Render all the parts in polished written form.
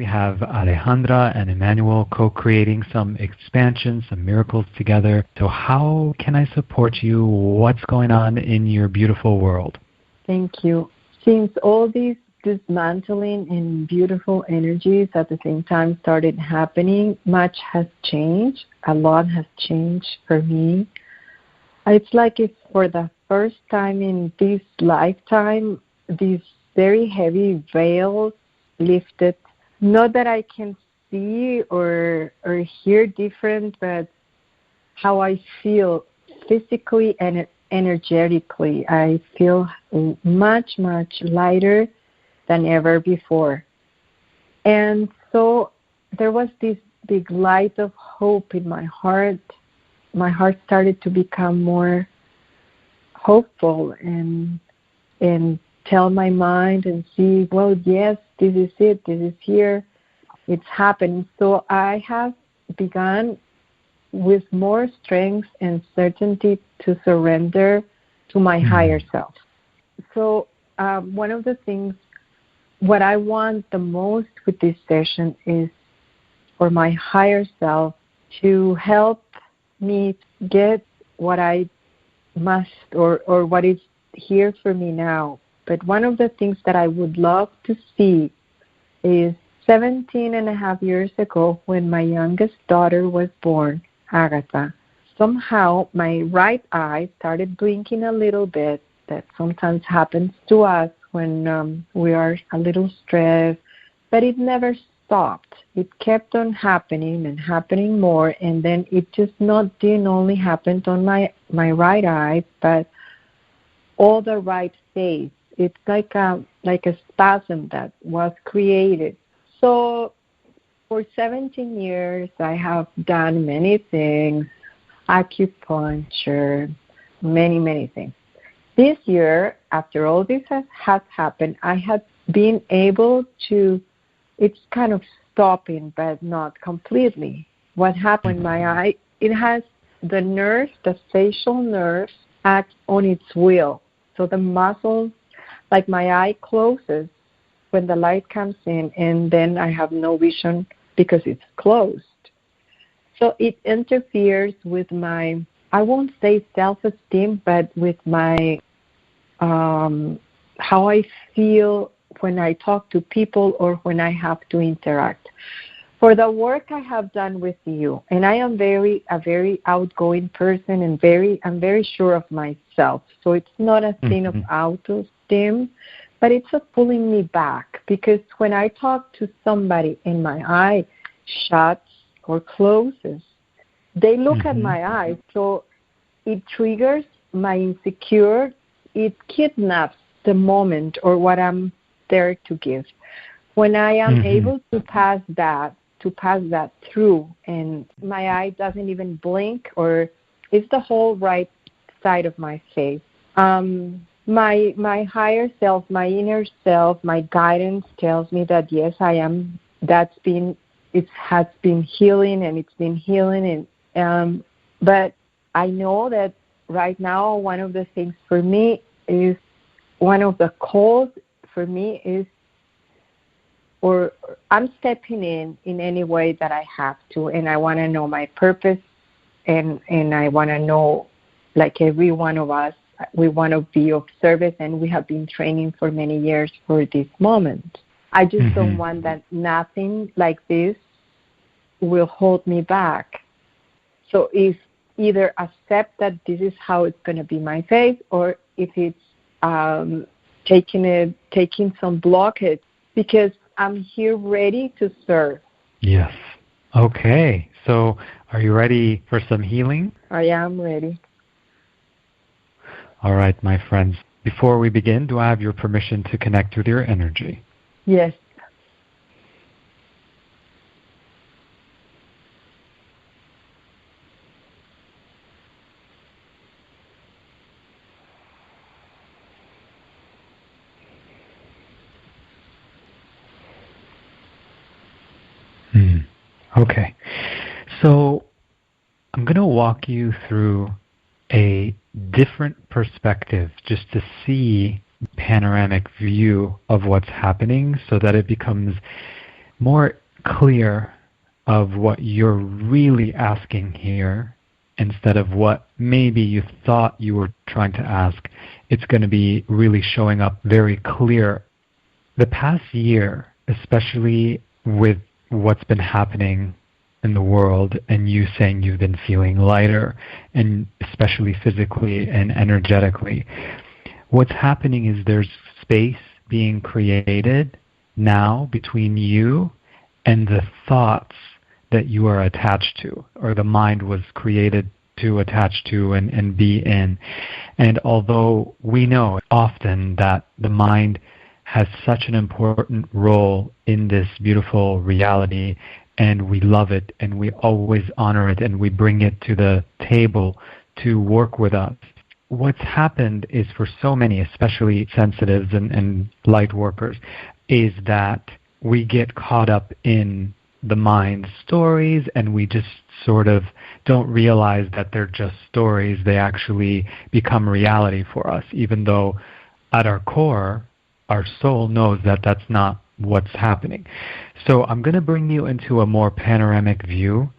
we have Alejandra and Emmanuel co-creating some expansions, some miracles together. So how can I support you? What's going on in your beautiful world? Thank you. Since all these dismantling and beautiful energies at the same time started happening, much has changed. A lot has changed for me. It's like it's for the first time in this lifetime, these very heavy veils lifted. Not that I can see or hear different, but how I feel physically and energetically. I feel much, much lighter than ever before. And so there was this big light of hope in my heart. My heart started to become more hopeful and tell my mind and see, well, yes, this is it, this is here, it's happening. So I have begun with more strength and certainty to surrender to my higher self. So one of the things, what I want the most with this session is for my higher self to help me get what I must or what is here for me now. But one of the things that I would love to see is 17 and a half years ago when my youngest daughter was born, Agatha, somehow my right eye started blinking a little bit. That sometimes happens to us when we are a little stressed, but it never stopped. It kept on happening and happening more, and then it just didn't only happen on my right eye, but all the right face. It's like a spasm that was created. So for 17 years, I have done many things, acupuncture, many, many things. This year, after all this has happened, I have been able to, it's kind of stopping, but not completely. What happened in my eye, it has the nerve, the facial nerve, act on its will. So the muscles, like my eye closes when the light comes in, and then I have no vision because it's closed. So it interferes with my, I won't say self-esteem, but with my, how I feel when I talk to people or when I have to interact. For the work I have done with you, and I am a very outgoing person and I'm very sure of myself. So it's not a thing of autoesteem, but it's a pulling me back, because when I talk to somebody and my eye shuts or closes, they look at my eyes, so it triggers my insecure. It kidnaps the moment or what I'm there to give. When I am able to pass that through, and my eye doesn't even blink, or it's the whole right side of my face. My higher self, my inner self, my guidance tells me that yes, I am. It has been healing, and it's been healing, and but I know that right now one of the things for me is, one of the calls for me is, or I'm stepping in any way that I have to, and I want to know my purpose, and I want to know, like every one of us, we want to be of service, and we have been training for many years for this moment. I just don't want that nothing like this will hold me back. So if either accept that this is how it's going to be my faith, or if it's taking some blockage, because I'm here ready to serve. Yes. Okay. So are you ready for some healing? I am ready. All right, my friends. Before we begin, do I have your permission to connect with your energy? Yes. Okay. So I'm going to walk you through a different perspective just to see panoramic view of what's happening, so that it becomes more clear of what you're really asking here, instead of what maybe you thought you were trying to ask, it's going to be really showing up very clear. The past year, especially with what's been happening in the world, and you saying you've been feeling lighter, and especially physically and energetically, what's happening is there's space being created now between you and the thoughts that you are attached to, or the mind was created to attach to and be in. And although we know often that the mind has such an important role in this beautiful reality, and we love it, and we always honor it, and we bring it to the table to work with us, what's happened is, for so many, especially sensitives and light workers, is that we get caught up in the mind's stories, and we just sort of don't realize that they're just stories. They actually become reality for us, even though at our core, our soul knows that that's not what's happening. So I'm going to bring you into a more panoramic view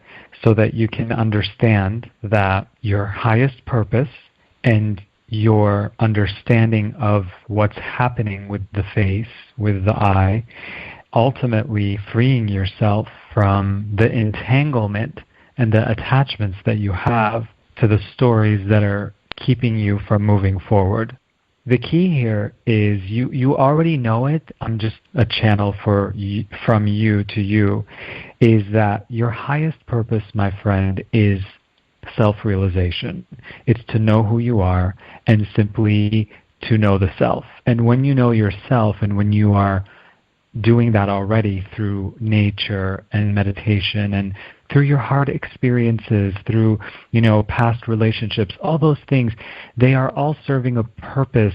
so that you can understand that your highest purpose and your understanding of what's happening with the face, with the eye, ultimately freeing yourself from the entanglement and the attachments that you have to the stories that are keeping you from moving forward. The key here is you already know it. I'm just a channel for you, from you to you, is that your highest purpose, my friend, is self-realization. It's to know who you are and simply to know the self. And when you know yourself, and when you are doing that already through nature and meditation and through your hard experiences, through, past relationships, all those things, they are all serving a purpose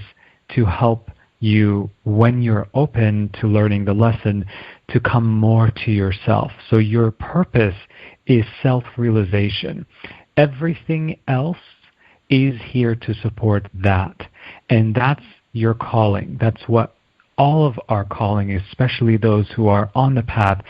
to help you, when you're open to learning the lesson, to come more to yourself. So your purpose is self-realization. Everything else is here to support that. And that's your calling. That's what all of our calling, especially those who are on the path,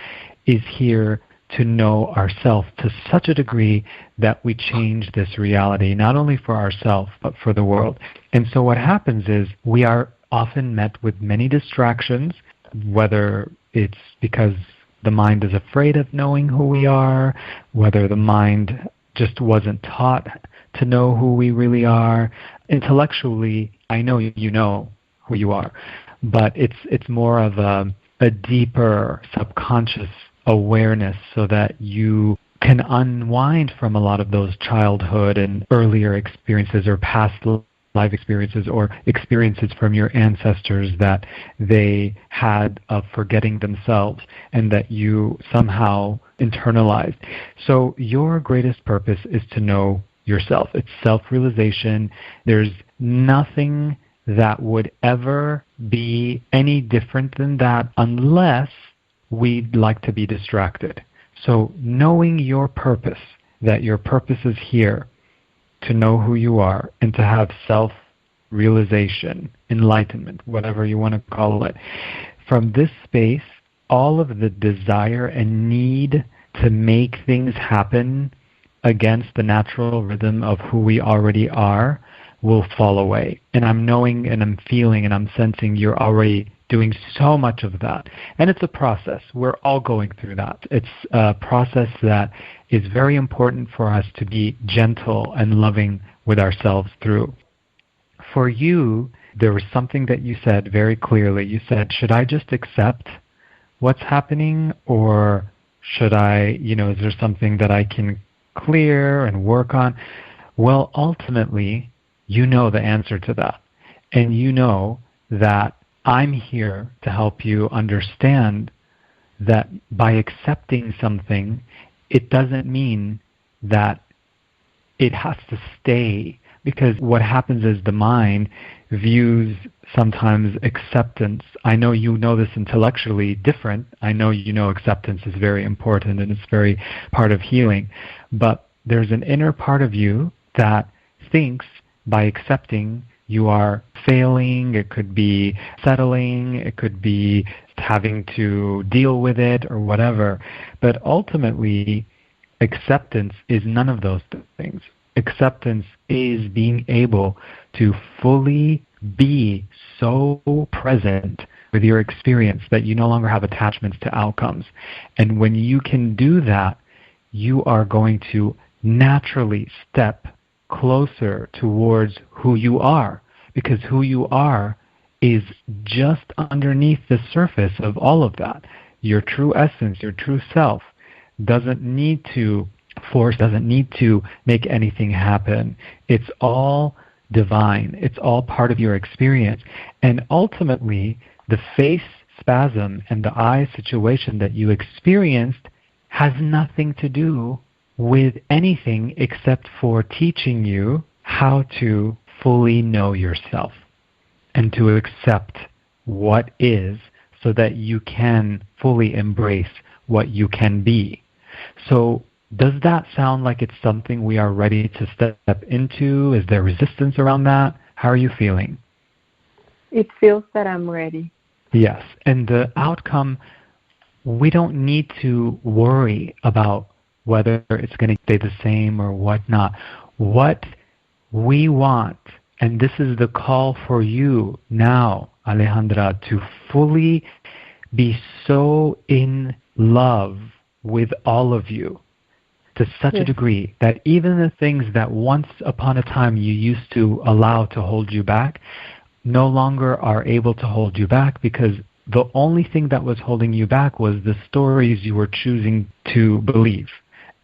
is here to know ourselves to such a degree that we change this reality, not only for ourselves, but for the world. And so what happens is we are often met with many distractions, whether it's because the mind is afraid of knowing who we are, whether the mind just wasn't taught to know who we really are. Intellectually, I know you know who you are, but it's more of a deeper subconscious awareness, so that you can unwind from a lot of those childhood and earlier experiences, or past life experiences, or experiences from your ancestors that they had of forgetting themselves and that you somehow internalized. So your greatest purpose is to know yourself. It's self-realization. There's nothing that would ever be any different than that, unless we'd like to be distracted. So knowing your purpose, that your purpose is here to know who you are and to have self-realization, enlightenment, whatever you want to call it. From this space, all of the desire and need to make things happen against the natural rhythm of who we already are will fall away. And I'm knowing and I'm feeling and I'm sensing you're already doing so much of that. And it's a process. We're all going through that. It's a process that is very important for us to be gentle and loving with ourselves through. For you, there was something that you said very clearly. You said, should I just accept what's happening, or should I, is there something that I can clear and work on? Well, ultimately, you know the answer to that. And you know that I'm here to help you understand that by accepting something, it doesn't mean that it has to stay. Because what happens is the mind views sometimes acceptance. I know you know this intellectually different. I know you know acceptance is very important and it's very part of healing. But there's an inner part of you that thinks by accepting you are failing, it could be settling, it could be having to deal with it or whatever. But ultimately, acceptance is none of those things. Acceptance is being able to fully be so present with your experience that you no longer have attachments to outcomes. And when you can do that, you are going to naturally step closer towards who you are, because who you are is just underneath the surface of all of that. Your true essence, your true self, doesn't need to force, doesn't need to make anything happen. It's all divine. It's all part of your experience. And ultimately, the face spasm and the eye situation that you experienced has nothing to do with anything except for teaching you how to fully know yourself and to accept what is so that you can fully embrace what you can be. So does that sound like it's something we are ready to step into? Is there resistance around that? How are you feeling? It feels that I'm ready. Yes. And the outcome, we don't need to worry about whether it's going to stay the same or whatnot. What we want, and this is the call for you now, Alejandra, to fully be so in love with all of you to such a degree that even the things that once upon a time you used to allow to hold you back no longer are able to hold you back, because the only thing that was holding you back was the stories you were choosing to believe,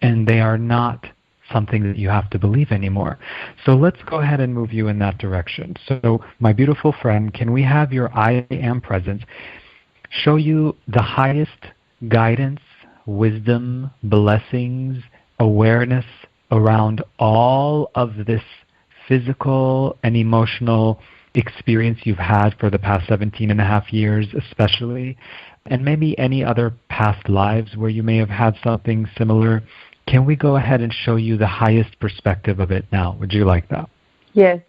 and they are not something that you have to believe anymore. So let's go ahead and move you in that direction. So my beautiful friend, can we have your I Am presence show you the highest guidance, wisdom, blessings, awareness around all of this physical and emotional experience you've had for the past 17 and a half years especially, and maybe any other past lives where you may have had something similar? Can we go ahead and show you the highest perspective of it now? Would you like that? Yes.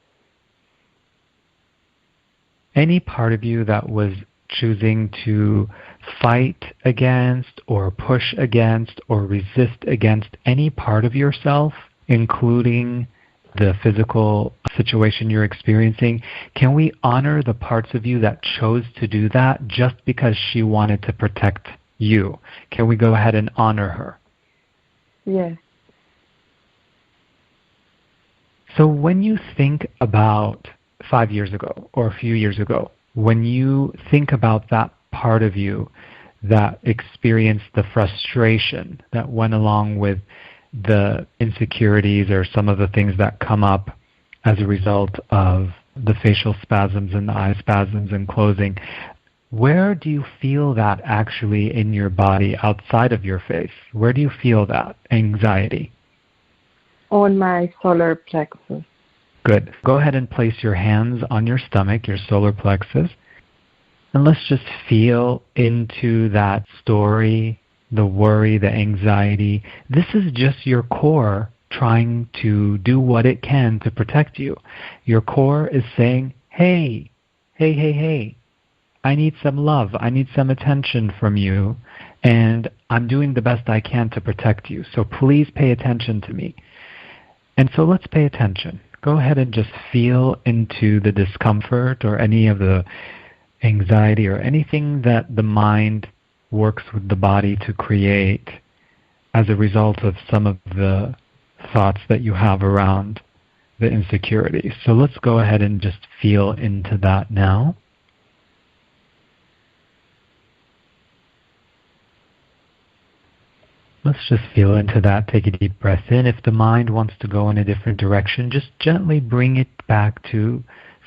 Any part of you that was choosing to fight against or push against or resist against any part of yourself, including the physical situation you're experiencing, can we honor the parts of you that chose to do that just because she wanted to protect you? Can we go ahead and honor her? Yes. So when you think about 5 years ago or a few years ago, when you think about that part of you that experienced the frustration that went along with the insecurities or some of the things that come up as a result of the facial spasms and the eye spasms and closing, where do you feel that actually in your body outside of your face? Where do you feel that anxiety? On my solar plexus. Good. Go ahead and place your hands on your stomach, your solar plexus, and let's just feel into that story, the worry, the anxiety. This is just your core trying to do what it can to protect you. Your core is saying, hey, I need some love. I need some attention from you, and I'm doing the best I can to protect you. So please pay attention to me. And so let's pay attention. Go ahead and just feel into the discomfort or any of the anxiety or anything that the mind works with the body to create as a result of some of the thoughts that you have around the insecurity. So let's go ahead and just feel into that now. Let's just feel into that. Take a deep breath in. If the mind wants to go in a different direction, just gently bring it back to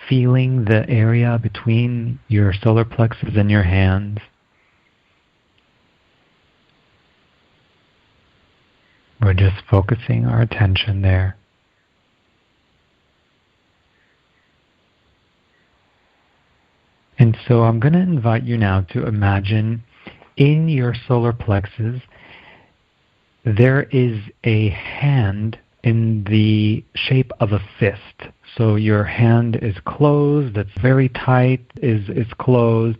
feeling the area between your solar plexus and your hands. We're just focusing our attention there. And so I'm going to invite you now to imagine in your solar plexus there is a hand in the shape of a fist. So your hand is closed, it's very tight, is closed,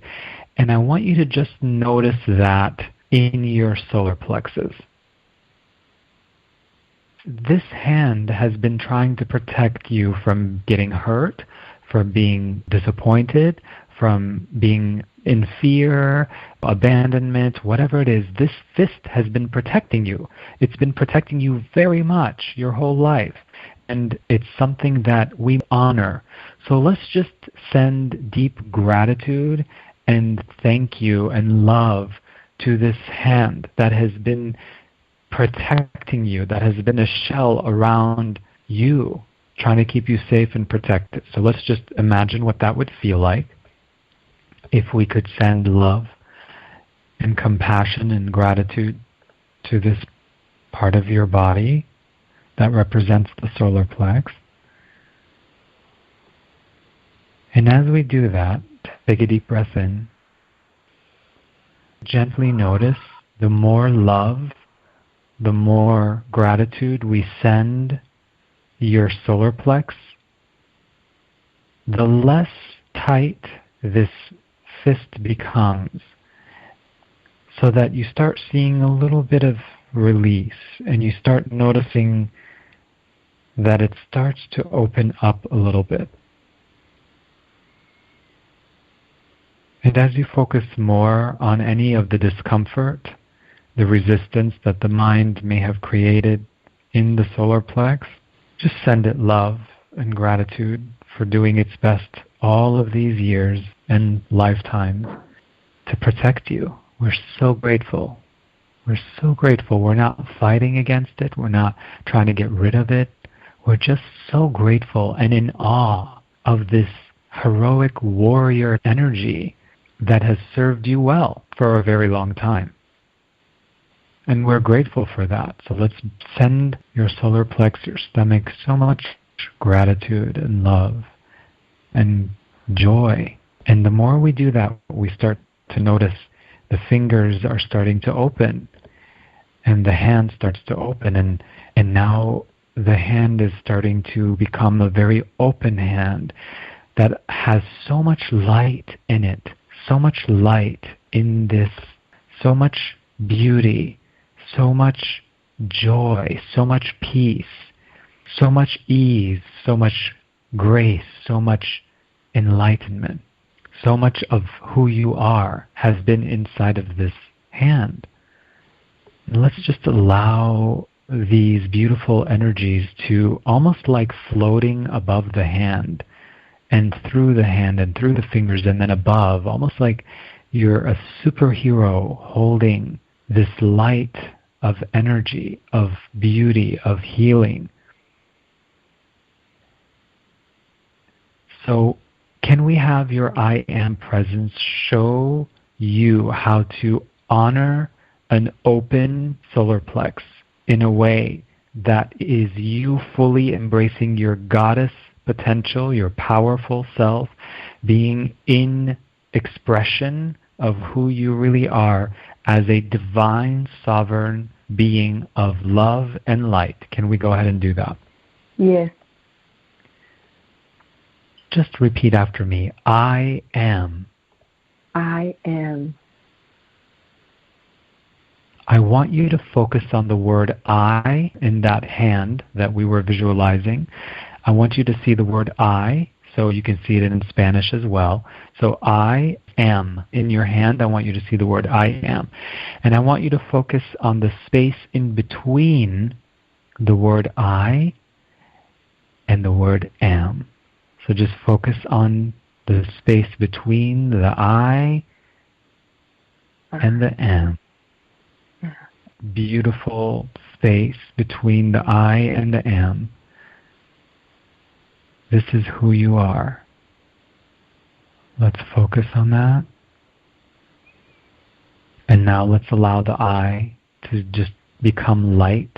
and I want you to just notice that in your solar plexus. This hand has been trying to protect you from getting hurt, from being disappointed, from being in fear, abandonment, whatever it is. This fist has been protecting you. It's been protecting you very much your whole life. And it's something that we honor. So let's just send deep gratitude and thank you and love to this hand that has been protecting you, that has been a shell around you, trying to keep you safe and protected. So let's just imagine what that would feel like if we could send love and compassion and gratitude to this part of your body that represents the solar plex. And as we do that, take a deep breath in. Gently notice the more love, the more gratitude we send your solar plex, the less tight this fist becomes, so that you start seeing a little bit of release and you start noticing that it starts to open up a little bit. And as you focus more on any of the discomfort, the resistance that the mind may have created in the solar plex, just send it love and gratitude for doing its best all of these years and lifetimes to protect you. We're so grateful. We're so grateful. We're not fighting against it. We're not trying to get rid of it. We're just so grateful and in awe of this heroic warrior energy that has served you well for a very long time. And we're grateful for that. So let's send your solar plex, your stomach, so much gratitude and love and joy. And the more we do that, we start to notice the fingers are starting to open and the hand starts to open. And now the hand is starting to become a very open hand that has so much light in it, so much light in this, so much beauty, so much joy, so much peace, so much ease, so much grace, so much enlightenment. So much of who you are has been inside of this hand. And let's just allow these beautiful energies to almost like floating above the hand and through the hand and through the fingers and then above, almost like you're a superhero holding this light of energy, of beauty, of healing. So can we have your I Am presence show you how to honor an open solar plex in a way that is you fully embracing your goddess potential, your powerful self, being in expression of who you really are as a divine, sovereign being of love and light? Can we go ahead and do that? Yes. Just repeat after me. I am. I am. I want you to focus on the word I in that hand that we were visualizing. I want you to see the word I, so you can see it in Spanish as well. So I am. In your hand, I want you to see the word I am. And I want you to focus on the space in between the word I and the word am. So just focus on the space between the I and the am. Beautiful space between the I and the am. This is who you are. Let's focus on that. And now let's allow the I to just become light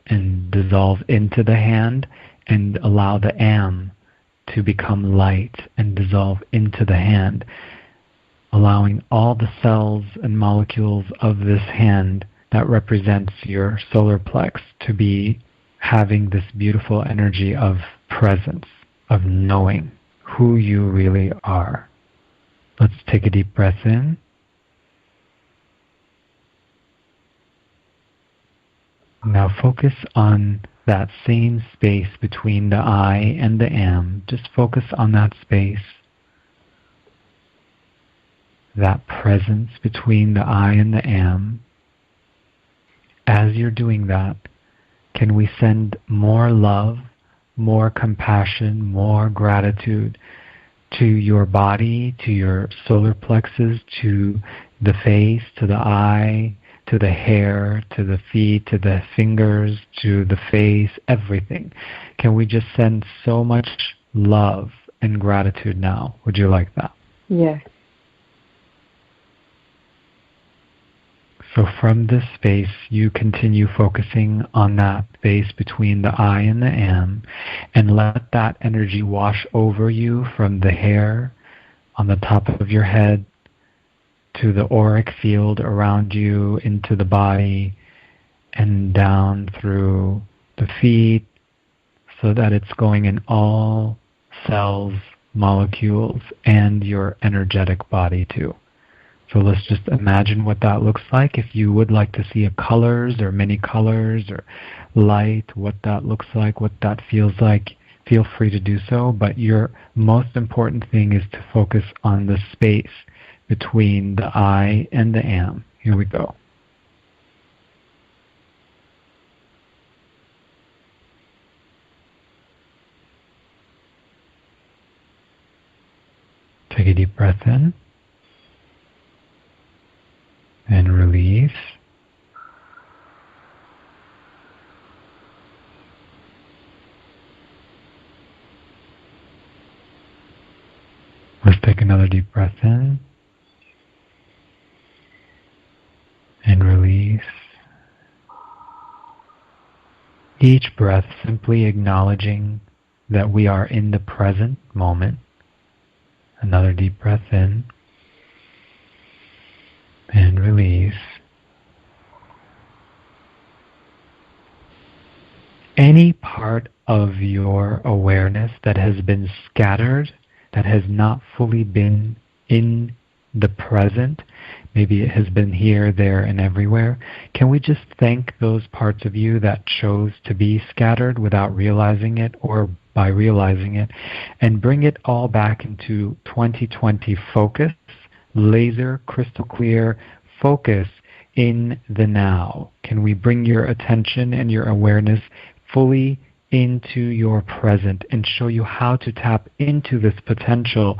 and dissolve into the hand, and allow the am to become light and dissolve into the hand, allowing all the cells and molecules of this hand that represents your solar plex to be having this beautiful energy of presence, of knowing who you really are. Let's take a deep breath in. Now focus on that same space between the I and the am. Just focus on that space, that presence between the I and the am. As you're doing that, can we send more love, more compassion, more gratitude to your body, to your solar plexus, to the face, to the eye, to the hair, to the feet, to the fingers, to the face, everything? Can we just send so much love and gratitude now? Would you like that? Yes. So from this space, you continue focusing on that space between the I and the am, and let that energy wash over you from the hair on the top of your head to the auric field around you, into the body, and down through the feet, so that it's going in all cells, molecules, and your energetic body too. So let's just imagine what that looks like. If you would like to see colors or many colors or light, what that looks like, what that feels like, feel free to do so. But your most important thing is to focus on the space between the I and the am. Here we go. Take a deep breath in. And release. Let's take another deep breath in and release. Each breath simply acknowledging that we are in the present moment. Another deep breath in and release. Any part of your awareness that has been scattered, that has not fully been in the present, maybe it has been here, there, and everywhere, can we just thank those parts of you that chose to be scattered without realizing it, or by realizing it, and bring it all back into 2020 focus, laser, crystal clear focus in the now? Can we bring your attention and your awareness fully into your present and show you how to tap into this potential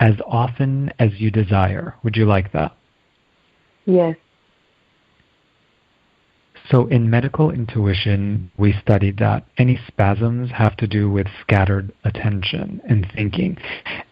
as often as you desire? Would you like that? Yes. So in medical intuition, we studied that any spasms have to do with scattered attention and thinking.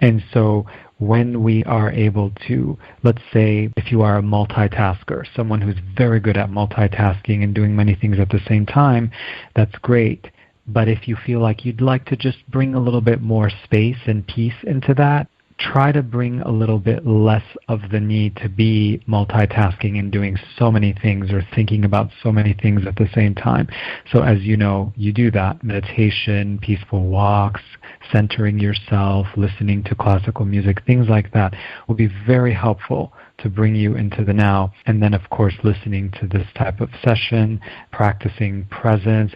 And so when we are able to, let's say if you are a multitasker, someone who's very good at multitasking and doing many things at the same time, that's great. But if you feel like you'd like to just bring a little bit more space and peace into that, try to bring a little bit less of the need to be multitasking and doing so many things or thinking about so many things at the same time. So as you know, you do that. Meditation, peaceful walks, centering yourself, listening to classical music, things like that will be very helpful to bring you into the now. And then, of course, listening to this type of session, practicing presence,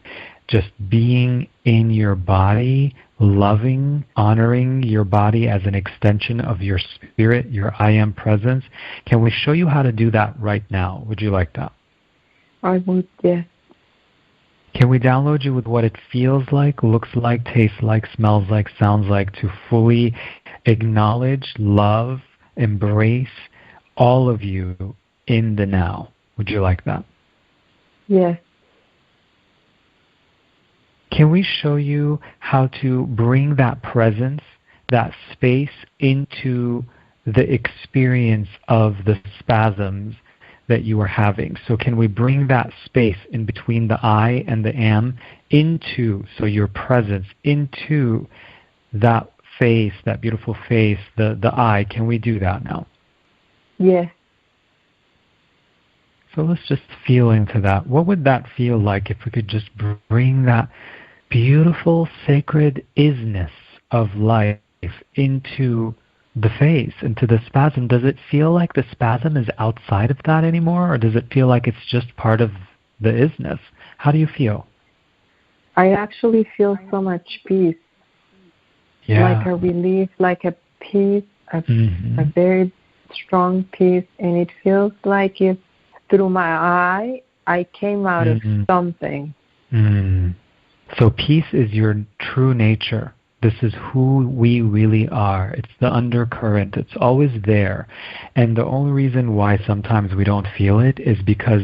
just being in your body, loving, honoring your body as an extension of your spirit, your I am presence. Can we show you how to do that right now? Would you like that? I would, yes. Can we download you with what it feels like, looks like, tastes like, smells like, sounds like, to fully acknowledge, love, embrace all of you in the now? Would you like that? Yes. Can we show you how to bring that presence, that space into the experience of the spasms that you are having? So can we bring that space in between the I and the am into, so your presence, into that face, that beautiful face, the I? Can we do that now? Yes. So let's just feel into that. What would that feel like if we could just bring that beautiful, sacred isness of life into the face, into the spasm? Does it feel like the spasm is outside of that anymore, or does it feel like it's just part of the isness? How do you feel? I actually feel so much peace, like a relief, like a peace, a very strong peace, and it feels like if through my eye I came out of something. So peace is your true nature. This is who we really are. It's the undercurrent. It's always there. And the only reason why sometimes we don't feel it is because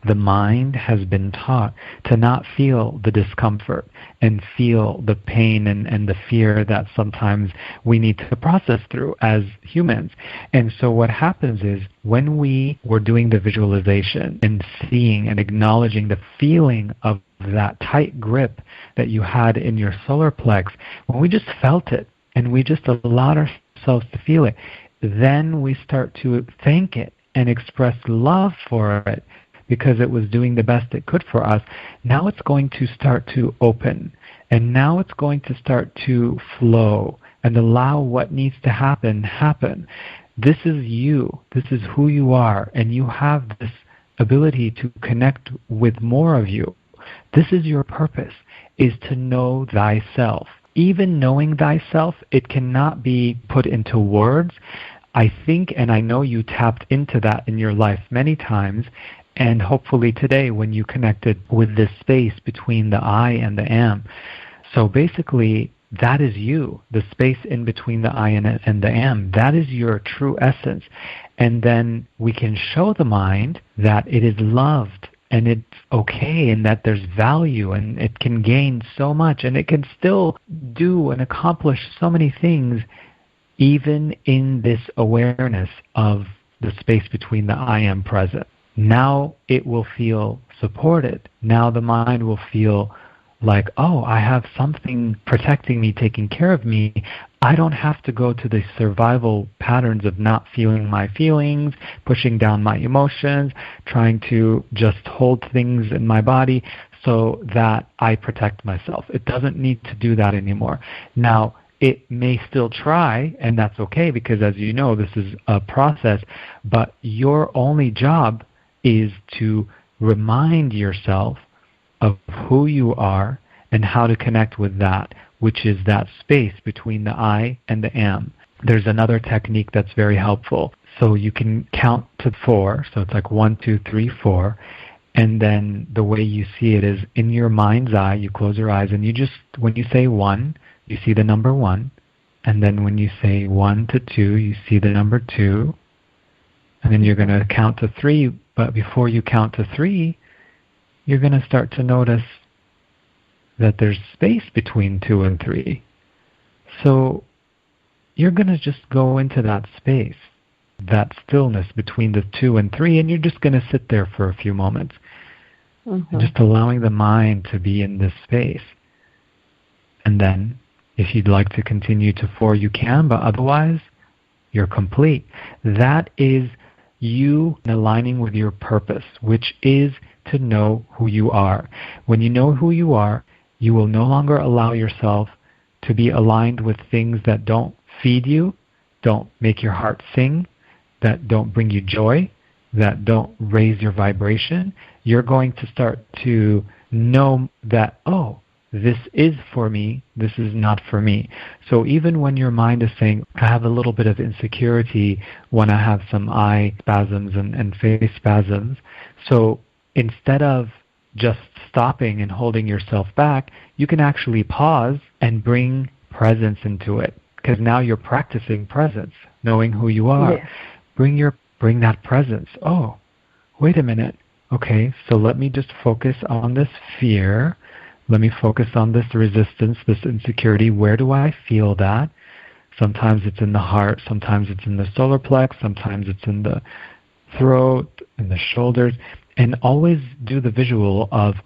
the mind has been taught to not feel the discomfort and feel the pain and the fear that sometimes we need to process through as humans. And so what happens is when we were doing the visualization and seeing and acknowledging the feeling of that tight grip that you had in your solar plex, when we just felt it and we just allowed ourselves to feel it, then we start to thank it and express love for it because it was doing the best it could for us. Now it's going to start to open, and now it's going to start to flow and allow what needs to happen. This is you. This is who you are, and you have this ability to connect with more of you. This is your purpose, is to know thyself. Even knowing thyself, it cannot be put into words. I think, and I know you tapped into that in your life many times, and hopefully today when you connected with this space between the I and the am. So basically, that is you, the space in between the I and the am. That is your true essence. And then we can show the mind that it is loved, and it's okay, and that there's value, and it can gain so much, and it can still do and accomplish so many things even in this awareness of the space between the I am present. Now it will feel supported. Now the mind will feel like, oh, I have something protecting me, taking care of me. I don't have to go to the survival patterns of not feeling my feelings, pushing down my emotions, trying to just hold things in my body so that I protect myself. It doesn't need to do that anymore. Now, it may still try, and that's okay because, as you know, this is a process, but your only job is to remind yourself of who you are and how to connect with that, which is that space between the I and the am. There's another technique that's very helpful. So you can count to 4, so it's like 1, 2, 3, 4, and then the way you see it is in your mind's eye, you close your eyes, and you just, when you say 1, you see the number 1, and then when you say 1 to 2, you see the number 2, and then you're going to count to 3, but before you count to 3, you're going to start to notice that there's space between 2 and 3. So you're going to just go into that space, that stillness between the 2 and 3, and you're just going to sit there for a few moments, just allowing the mind to be in this space. And then if you'd like to continue to 4, you can, but otherwise you're complete. That is you aligning with your purpose, which is to know who you are. When you know who you are, you will no longer allow yourself to be aligned with things that don't feed you, don't make your heart sing, that don't bring you joy, that don't raise your vibration. You're going to start to know that, oh, this is for me, this is not for me. So even when your mind is saying, I have a little bit of insecurity when I have some eye spasms and face spasms, so instead of just stopping and holding yourself back, you can actually pause and bring presence into it. Because now you're practicing presence, knowing who you are. Yes. Bring that presence. Oh, wait a minute. Okay, so let me just focus on this fear. Let me focus on this resistance, this insecurity. Where do I feel that? Sometimes it's in the heart. Sometimes it's in the solar plex. Sometimes it's in the throat, in the shoulders. And always do the visual of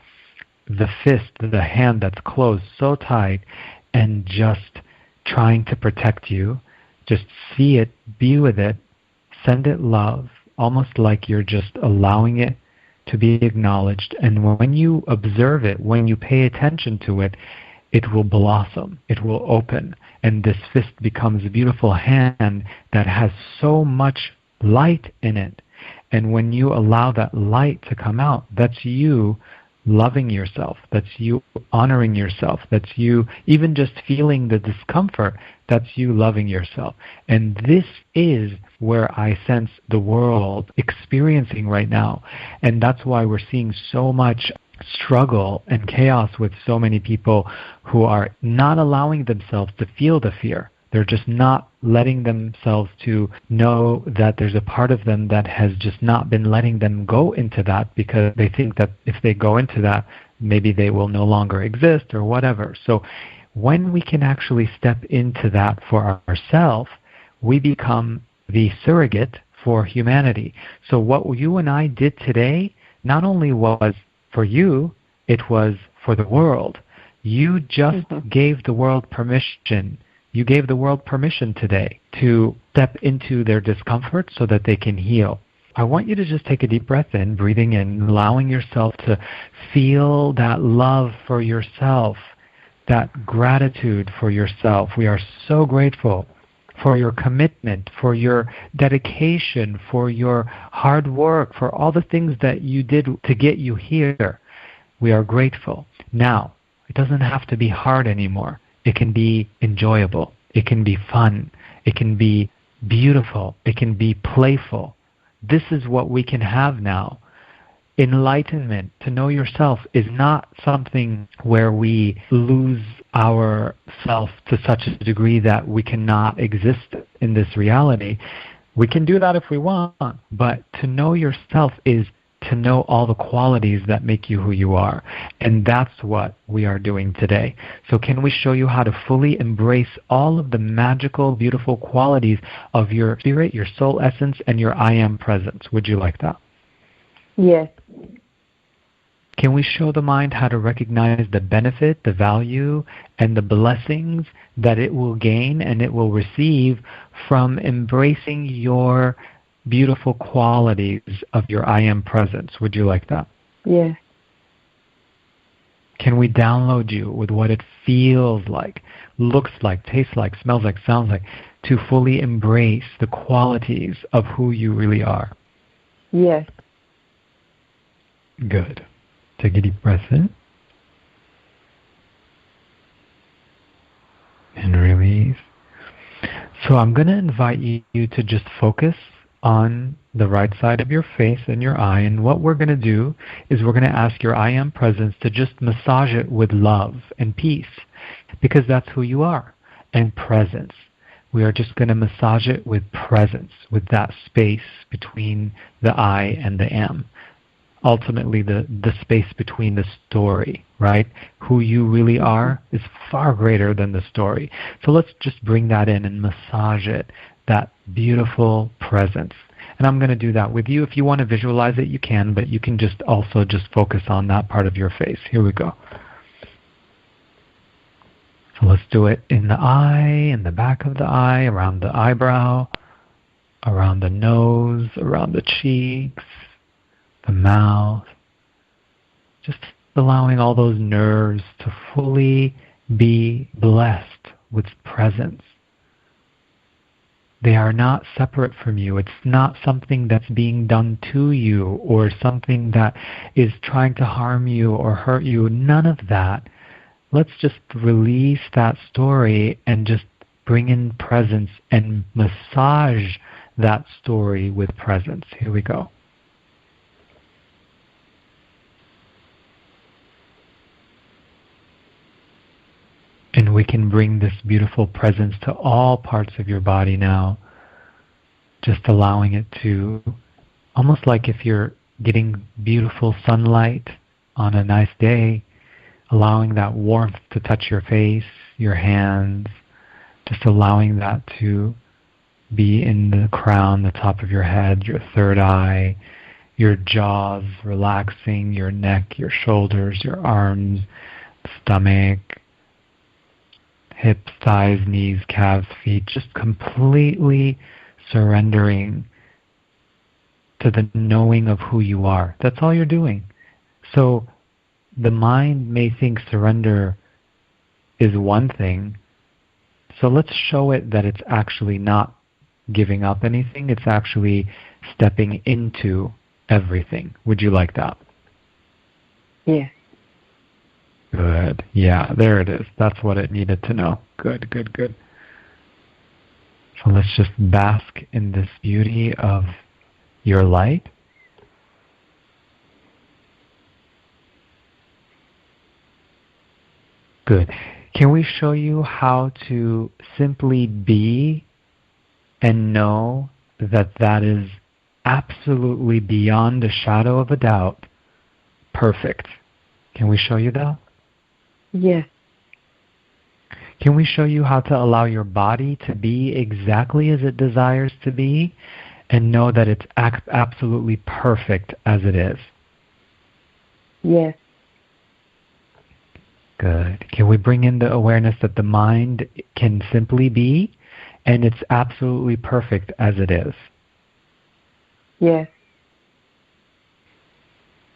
the fist, the hand that's closed so tight and just trying to protect you. Just see it, be with it, send it love, almost like you're just allowing it to be acknowledged. And when you observe it, when you pay attention to it, it will blossom, it will open, and this fist becomes a beautiful hand that has so much light in it. And when you allow that light to come out, that's you loving yourself, that's you honoring yourself, that's you even just feeling the discomfort, that's you loving yourself. And this is where I sense the world experiencing right now. And that's why we're seeing so much struggle and chaos with so many people who are not allowing themselves to feel the fear. They're just not letting themselves to know that there's a part of them that has just not been letting them go into that, because they think that if they go into that, maybe they will no longer exist or whatever. So when we can actually step into that for ourselves, we become the surrogate for humanity. So what you and I did today not only was for you, it was for the world. You just gave the world permission. You gave the world permission today to step into their discomfort so that they can heal. I want you to just take a deep breath in, breathing in, allowing yourself to feel that love for yourself, that gratitude for yourself. We are so grateful for your commitment, for your dedication, for your hard work, for all the things that you did to get you here. We are grateful. Now, it doesn't have to be hard anymore. It can be enjoyable. It can be fun. It can be beautiful. It can be playful. This is what we can have now. Enlightenment, to know yourself, is not something where we lose ourself to such a degree that we cannot exist in this reality. We can do that if we want, but to know yourself is to know all the qualities that make you who you are. And that's what we are doing today. So can we show you how to fully embrace all of the magical, beautiful qualities of your spirit, your soul essence, and your I am presence? Would you like that? Yes. Can we show the mind how to recognize the benefit, the value, and the blessings that it will gain and it will receive from embracing your beautiful qualities of your I am presence? Would you like that? Yes. Can we download you with what it feels like, looks like, tastes like, smells like, sounds like, to fully embrace the qualities of who you really are? Yes. Good. Take a deep breath in. And release. So I'm going to invite you to just focus on the right side of your face and your eye. And what we're going to do is we're going to ask your I am presence to just massage it with love and peace, because that's who you are. And presence. We are just going to massage it with presence, with that space between the I and the am. Ultimately, the space between the story, right? Who you really are is far greater than the story. So let's just bring that in and massage it, that beautiful presence. And I'm going to do that with you. If you want to visualize it, you can, but you can just also just focus on that part of your face. Here we go. So let's do it in the eye, in the back of the eye, around the eyebrow, around the nose, around the cheeks, the mouth. Just allowing all those nerves to fully be blessed with presence. They are not separate from you. It's not something that's being done to you or something that is trying to harm you or hurt you. None of that. Let's just release that story and just bring in presence and massage that story with presence. Here we go. And we can bring this beautiful presence to all parts of your body now, just allowing it to, almost like if you're getting beautiful sunlight on a nice day, allowing that warmth to touch your face, your hands, just allowing that to be in the crown, the top of your head, your third eye, your jaws relaxing, your neck, your shoulders, your arms, stomach, hips, thighs, knees, calves, feet, just completely surrendering to the knowing of who you are. That's all you're doing. So the mind may think surrender is one thing, so let's show it that it's actually not giving up anything, it's actually stepping into everything. Would you like that? Yes. Good. Yeah, there it is. That's what it needed to know. Good, good, good. So let's just bask in this beauty of your light. Good. Can we show you how to simply be and know that that is absolutely beyond a shadow of a doubt perfect? Can we show you that? Yes. Can we show you how to allow your body to be exactly as it desires to be and know that it's absolutely perfect as it is? Yes. Good. Can we bring in the awareness that the mind can simply be and it's absolutely perfect as it is? Yes.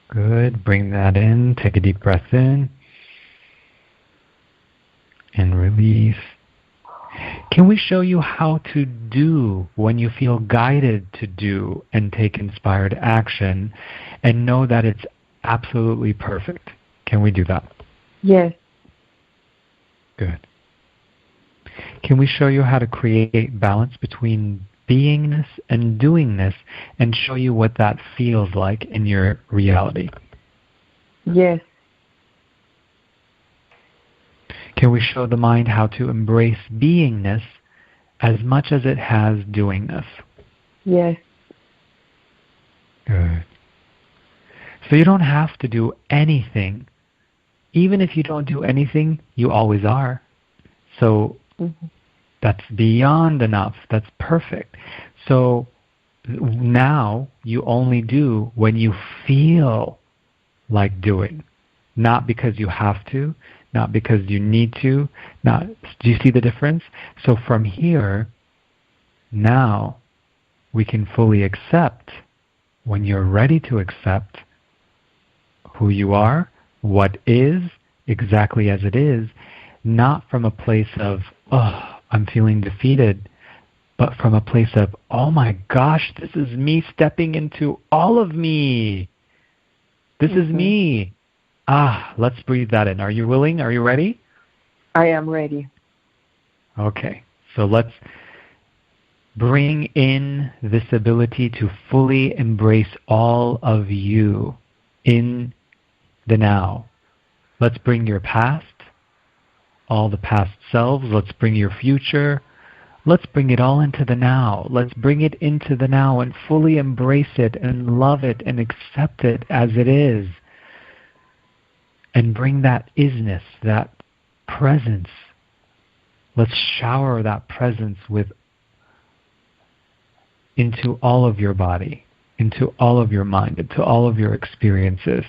Good. Bring that in. Take a deep breath in. And release. Can we show you how to do when you feel guided to do and take inspired action and know that it's absolutely perfect? Can we do that? Yes. Good. Can we show you how to create balance between beingness and doingness and show you what that feels like in your reality? Yes. Can we show the mind how to embrace beingness as much as it has doingness? Yes. Good. So you don't have to do anything. Even if you don't do anything, you always are. So that's beyond enough. That's perfect. So now you only do when you feel like doing, not because you have to, not because you need to. Do you see the difference? So from here, now we can fully accept, when you're ready to accept who you are, what is, exactly as it is, not from a place of, oh, I'm feeling defeated, but from a place of, oh my gosh, this is me stepping into all of me. This is me. Let's breathe that in. Are you willing? Are you ready? I am ready. Okay, so let's bring in this ability to fully embrace all of you in the now. Let's bring your past, all the past selves. Let's bring your future. Let's bring it all into the now. Let's bring it into the now and fully embrace it and love it and accept it as it is. And bring that isness, that presence. Let's shower that presence into all of your body, into all of your mind, into all of your experiences.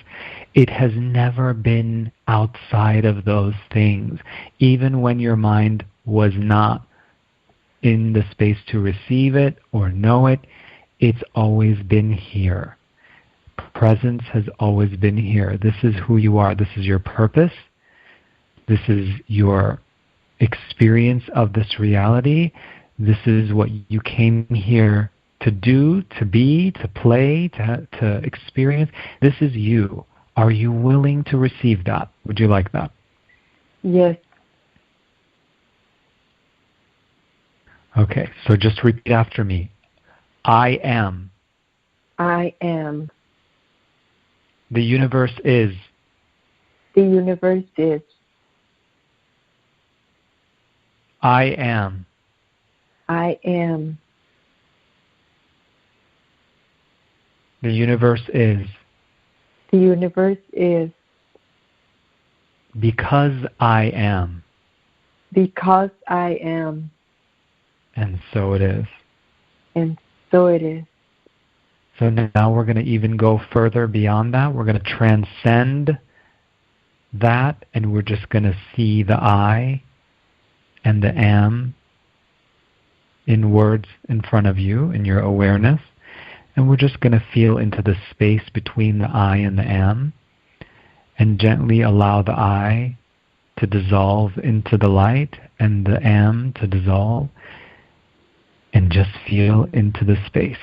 It has never been outside of those things. Even when your mind was not in the space to receive it or know it, it's always been here. Presence has always been here. This is who you are. This is your purpose. This is your experience of this reality. This is what you came here to do, to be, to play, to experience. This is you. Are you willing to receive that? Would you like that? Yes. Okay, so just repeat after me. I am. I am. The universe is. The universe is. I am. I am. The universe is. The universe is. Because I am. Because I am. And so it is. And so it is. So now we're going to even go further beyond that. We're going to transcend that, and we're just going to see the I and the am in words in front of you, in your awareness. And we're just going to feel into the space between the I and the am, and gently allow the I to dissolve into the light and the am to dissolve, and just feel into the space.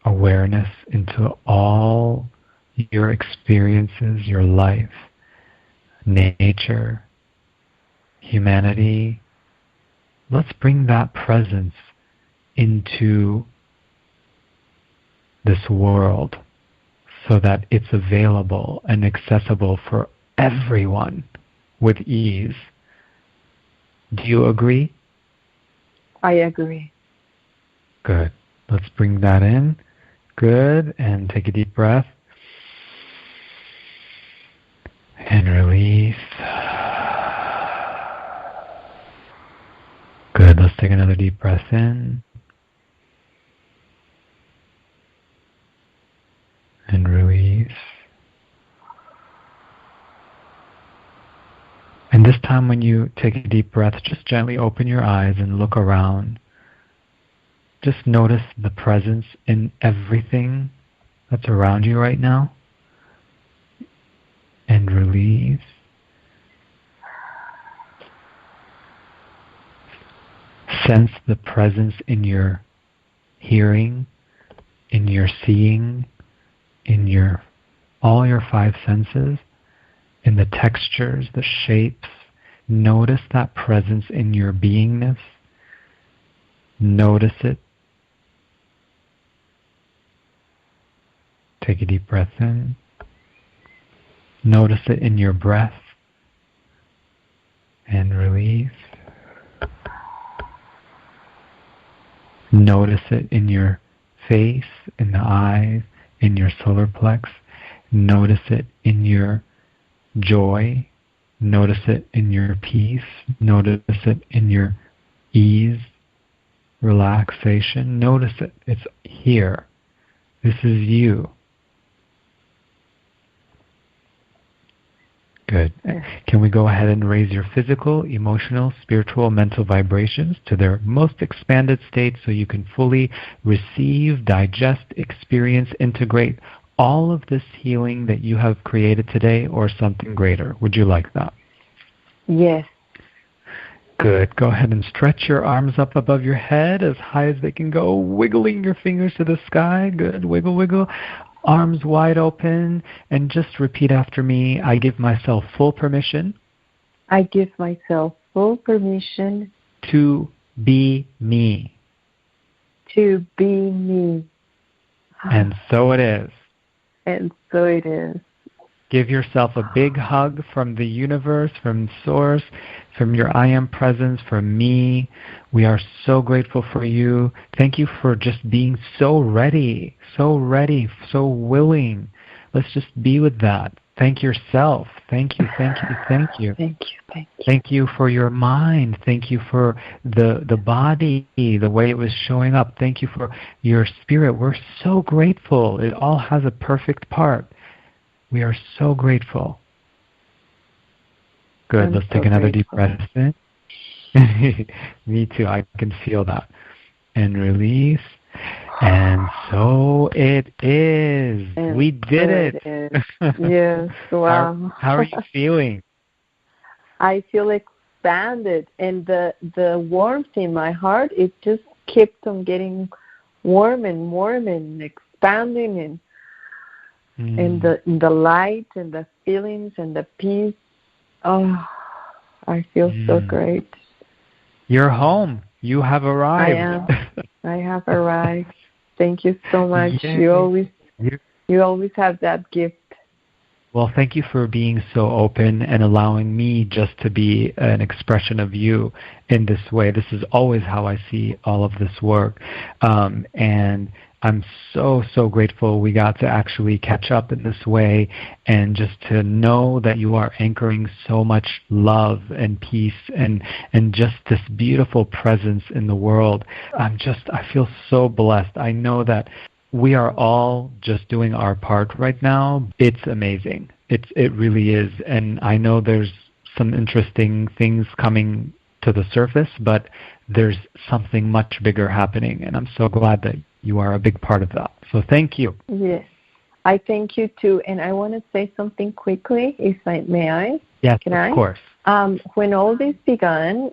Awareness into all your experiences, your life, nature, humanity. Let's bring that presence into this world so that it's available and accessible for everyone with ease. Do you agree? I agree. Good. Let's bring that in. Good. And take a deep breath. And release. Good. Let's take another deep breath in. And release. And this time when you take a deep breath, just gently open your eyes and look around. Just notice the presence in everything that's around you right now. And release. Sense the presence in your hearing, in your seeing, in all your five senses, in the textures, the shapes. Notice that presence in your beingness. Notice it. Take a deep breath in. Notice it in your breath. And release. Notice it in your face, in the eyes, in your solar plex. Notice it in your joy. Notice it in your peace. Notice it in your ease, relaxation. Notice it. It's here. This is you. Good. Can we go ahead and raise your physical, emotional, spiritual, mental vibrations to their most expanded state so you can fully receive, digest, experience, integrate all of this healing that you have created today, or something greater? Would you like that? Yes. Good. Go ahead and stretch your arms up above your head as high as they can go, wiggling your fingers to the sky. Good. Wiggle, wiggle. Arms wide open, and just repeat after me. I give myself full permission. I give myself full permission to be me. To be me. And so it is. And so it is. Give yourself a big hug from the universe, from Source, from your I Am Presence, from me. We are so grateful for you. Thank you for just being so ready, so willing. Let's just be with that. Thank yourself. Thank you, thank you, thank you. Thank you, thank you. Thank you for your mind. Thank you for the body, the way it was showing up. Thank you for your spirit. We're so grateful. It all has a perfect part. We are so grateful. Good. Let's take another deep breath in. Me too. I can feel that. And release. And so it is. And we did it. Yes. Wow. How are you feeling? I feel expanded, and the warmth in my heart, it just kept on getting warm and expanding, and the light and the feelings and the peace. Oh, I feel so great. You're home. You have arrived. I have arrived. Thank you so much. Yay. You always have that gift. Well, thank you for being so open and allowing me just to be an expression of you in this way. This is always how I see all of this work. And I'm so grateful we got to actually catch up in this way, and just to know that you are anchoring so much love and peace and just this beautiful presence in the world. I feel so blessed. I know that we are all just doing our part right now. It's amazing. It really is. And I know there's some interesting things coming to the surface, but there's something much bigger happening, and I'm so glad that you are a big part of that. So thank you. Yes. I thank you too. And I want to say something quickly, may I? Yes, Can of course. When all this began,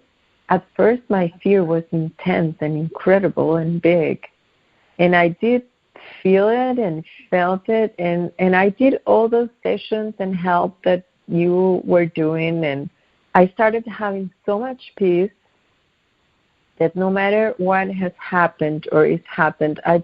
at first my fear was intense and incredible and big. And I did feel it and felt it. And I did all those sessions and help that you were doing. And I started having so much peace that no matter what has happened or is happened, I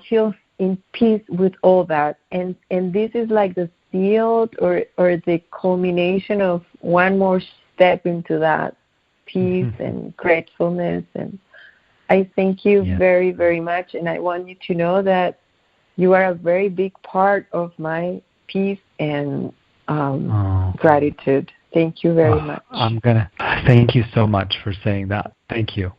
feel in peace with all that. And this is like the field or the culmination of one more step into that peace and gratefulness. And I thank you very, very much. And I want you to know that you are a very big part of my peace and gratitude. Thank you very much. Thank you so much for saying that. Thank you.